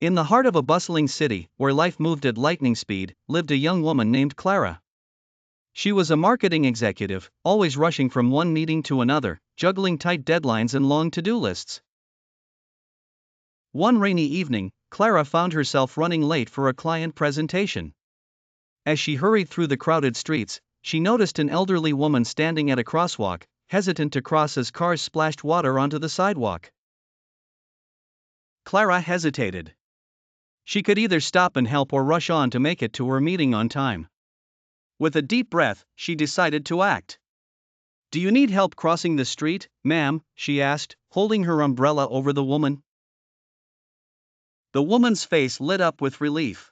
In the heart of a bustling city, where life moved at lightning speed, lived a young woman named Clara. She was a marketing executive, always rushing from one meeting to another, juggling tight deadlines and long to-do lists. One rainy evening, Clara found herself running late for a client presentation. As she hurried through the crowded streets, she noticed an elderly woman standing at a crosswalk, hesitant to cross as cars splashed water onto the sidewalk. Clara hesitated. She could either stop and help or rush on to make it to her meeting on time. With a deep breath, she decided to act. "Do you need help crossing the street, ma'am?" she asked, holding her umbrella over the woman. The woman's face lit up with relief.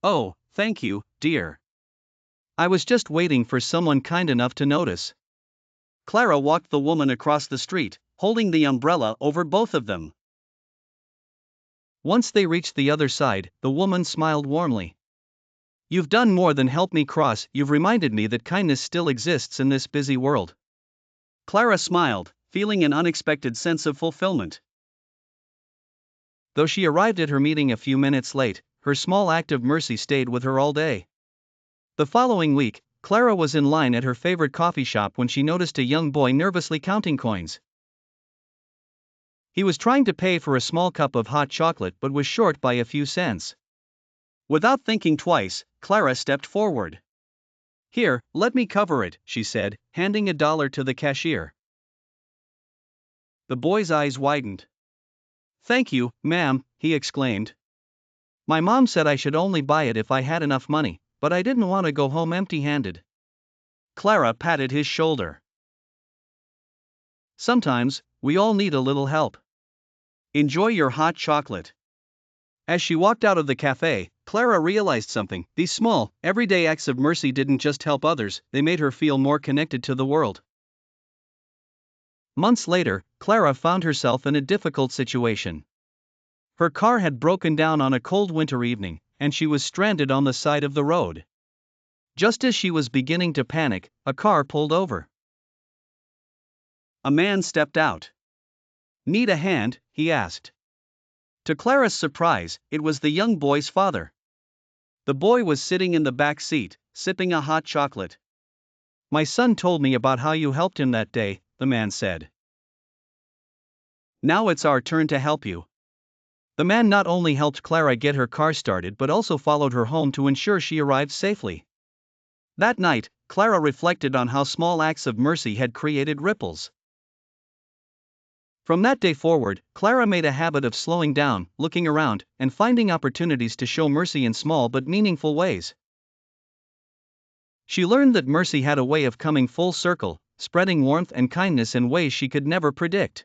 "Oh, thank you, dear. I was just waiting for someone kind enough to notice." Clara walked the woman across the street, holding the umbrella over both of them. Once they reached the other side, the woman smiled warmly. "You've done more than help me cross, you've reminded me that kindness still exists in this busy world." Clara smiled, feeling an unexpected sense of fulfillment. Though she arrived at her meeting a few minutes late, her small act of mercy stayed with her all day. The following week, Clara was in line at her favorite coffee shop when she noticed a young boy nervously counting coins. He was trying to pay for a small cup of hot chocolate but was short by a few cents. Without thinking twice, Clara stepped forward. "Here, let me cover it," she said, handing $1 to the cashier. The boy's eyes widened. "Thank you, ma'am," he exclaimed. "My mom said I should only buy it if I had enough money, but I didn't want to go home empty-handed." Clara patted his shoulder. Sometimes, we all need a little help. Enjoy your hot chocolate. As she walked out of the cafe, Clara realized something. These small, everyday acts of mercy didn't just help others, they made her feel more connected to the world. Months later, Clara found herself in a difficult situation. Her car had broken down on a cold winter evening, and she was stranded on the side of the road. Just as she was beginning to panic, a car pulled over. A man stepped out. "Need a hand?" he asked. To Clara's surprise, it was the young boy's father. The boy was sitting in the back seat, sipping a hot chocolate. "My son told me about how you helped him that day," the man said. "Now it's our turn to help you." The man not only helped Clara get her car started but also followed her home to ensure she arrived safely. That night, Clara reflected on how small acts of mercy had created ripples. From that day forward, Clara made a habit of slowing down, looking around, and finding opportunities to show mercy in small but meaningful ways. She learned that mercy had a way of coming full circle, spreading warmth and kindness in ways she could never predict.